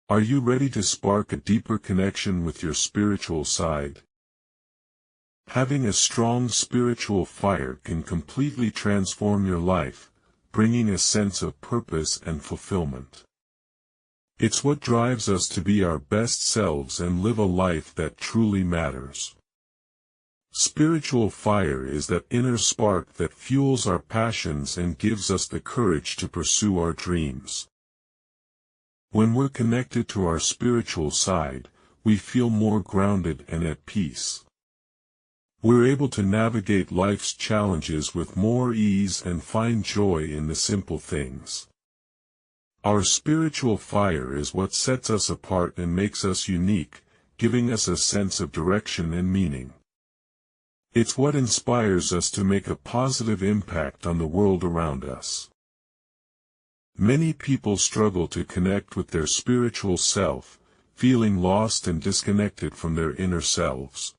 Are you ready to spark a deeper connection with your spiritual side? Having a strong spiritual fire can completely transform your life, bringing a sense of purpose and fulfillment. It's what drives us to be our best selves and live a life that truly matters. Spiritual fire is that inner spark that fuels our passions and gives us the courage to pursue our dreams. When we're connected to our spiritual side, we feel more grounded and at peace. We're able to navigate life's challenges with more ease and find joy in the simple things. Our spiritual fire is what sets us apart and makes us unique, giving us a sense of direction and meaning. It's what inspires us to make a positive impact on the world around us. Many people struggle to connect with their spiritual self, feeling lost and disconnected from their inner selves.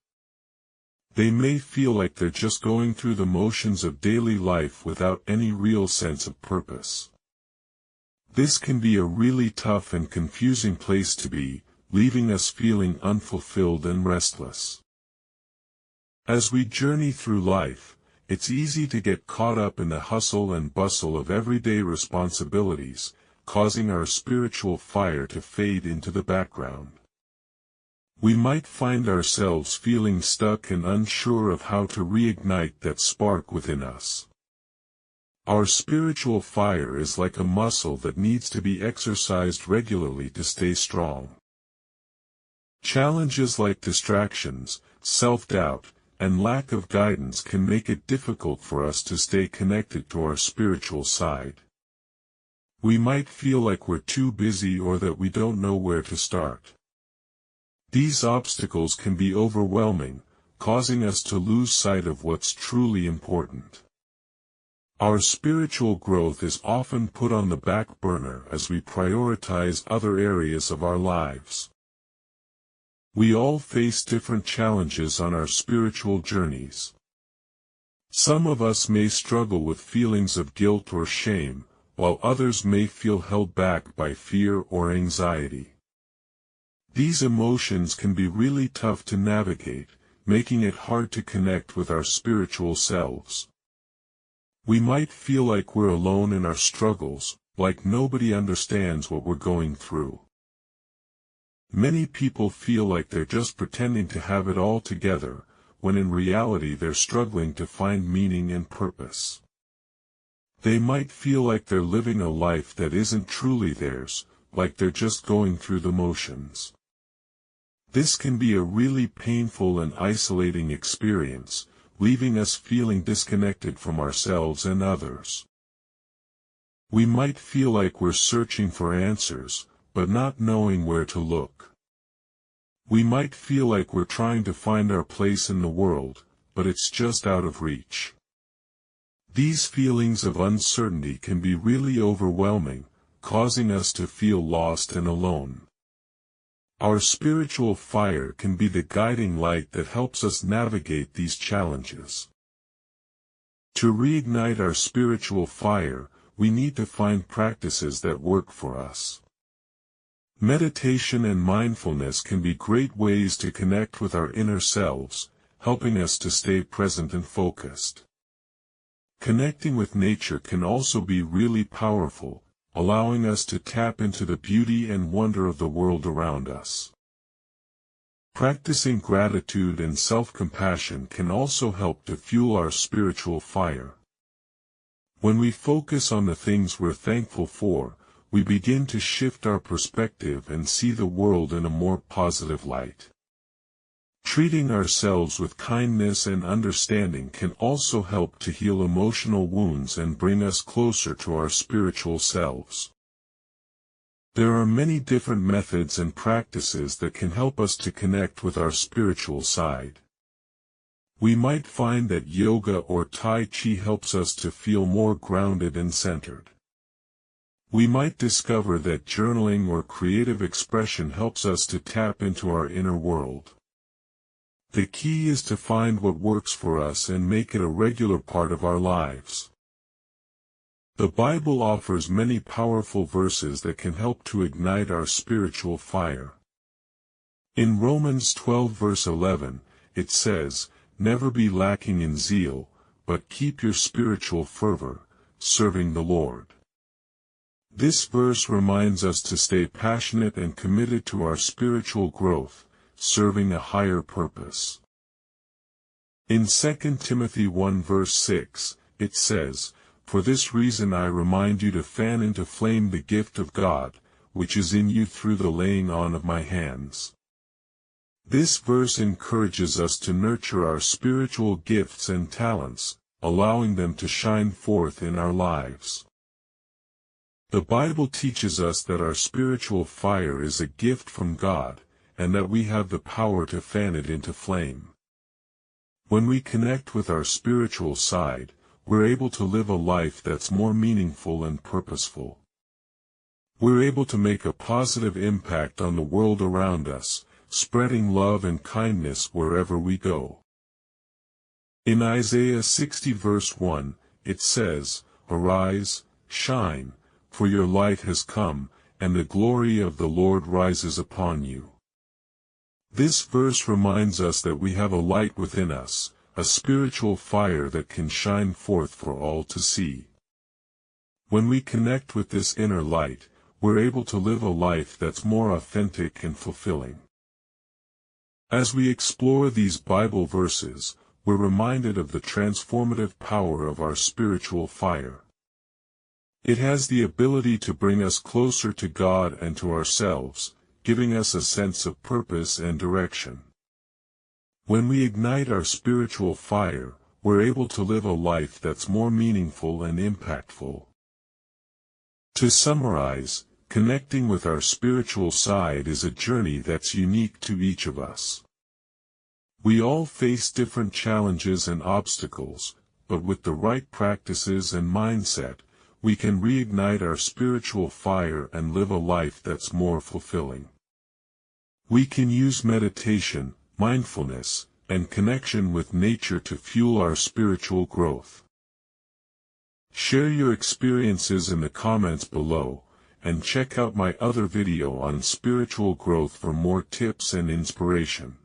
They may feel like they're just going through the motions of daily life without any real sense of purpose. This can be a really tough and confusing place to be, leaving us feeling unfulfilled and restless. As we journey through life, it's easy to get caught up in the hustle and bustle of everyday responsibilities, causing our spiritual fire to fade into the background. We might find ourselves feeling stuck and unsure of how to reignite that spark within us. Our spiritual fire is like a muscle that needs to be exercised regularly to stay strong. Challenges like distractions, self-doubt, and lack of guidance can make it difficult for us to stay connected to our spiritual side. We might feel like we're too busy or that we don't know where to start. These obstacles can be overwhelming, causing us to lose sight of what's truly important. Our spiritual growth is often put on the back burner as we prioritize other areas of our lives. We all face different challenges on our spiritual journeys. Some of us may struggle with feelings of guilt or shame, while others may feel held back by fear or anxiety. These emotions can be really tough to navigate, making it hard to connect with our spiritual selves. We might feel like we're alone in our struggles, like nobody understands what we're going through. Many people feel like they're just pretending to have it all together, when in reality they're struggling to find meaning and purpose. They might feel like they're living a life that isn't truly theirs, like they're just going through the motions. This can be a really painful and isolating experience, leaving us feeling disconnected from ourselves and others. We might feel like we're searching for answers, but not knowing where to look. We might feel like we're trying to find our place in the world, but it's just out of reach. These feelings of uncertainty can be really overwhelming, causing us to feel lost and alone. Our spiritual fire can be the guiding light that helps us navigate these challenges. To reignite our spiritual fire, we need to find practices that work for us. Meditation and mindfulness can be great ways to connect with our inner selves, helping us to stay present and focused. Connecting with nature can also be really powerful, allowing us to tap into the beauty and wonder of the world around us. Practicing gratitude and self-compassion can also help to fuel our spiritual fire. When we focus on the things we're thankful for, we begin to shift our perspective and see the world in a more positive light. Treating ourselves with kindness and understanding can also help to heal emotional wounds and bring us closer to our spiritual selves. There are many different methods and practices that can help us to connect with our spiritual side. We might find that yoga or Tai Chi helps us to feel more grounded and centered. We might discover that journaling or creative expression helps us to tap into our inner world. The key is to find what works for us and make it a regular part of our lives. The Bible offers many powerful verses that can help to ignite our spiritual fire. In Romans 12 verse 11, it says, "Never be lacking in zeal, but keep your spiritual fervor, serving the Lord." This verse reminds us to stay passionate and committed to our spiritual growth, serving a higher purpose. In 2 Timothy 1 verse 6, it says, "For this reason I remind you to fan into flame the gift of God, which is in you through the laying on of my hands." This verse encourages us to nurture our spiritual gifts and talents, allowing them to shine forth in our lives. The Bible teaches us that our spiritual fire is a gift from God, and that we have the power to fan it into flame. When we connect with our spiritual side, we're able to live a life that's more meaningful and purposeful. We're able to make a positive impact on the world around us, spreading love and kindness wherever we go. In Isaiah 60 verse 1, it says, "Arise, shine, for your light has come, and the glory of the Lord rises upon you." This verse reminds us that we have a light within us, a spiritual fire that can shine forth for all to see. When we connect with this inner light, we're able to live a life that's more authentic and fulfilling. As we explore these Bible verses, we're reminded of the transformative power of our spiritual fire. It has the ability to bring us closer to God and to ourselves, giving us a sense of purpose and direction. When we ignite our spiritual fire, we're able to live a life that's more meaningful and impactful. To summarize, connecting with our spiritual side is a journey that's unique to each of us. We all face different challenges and obstacles, but with the right practices and mindset, we can reignite our spiritual fire and live a life that's more fulfilling. We can use meditation, mindfulness, and connection with nature to fuel our spiritual growth. Share your experiences in the comments below, and check out my other video on spiritual growth for more tips and inspiration.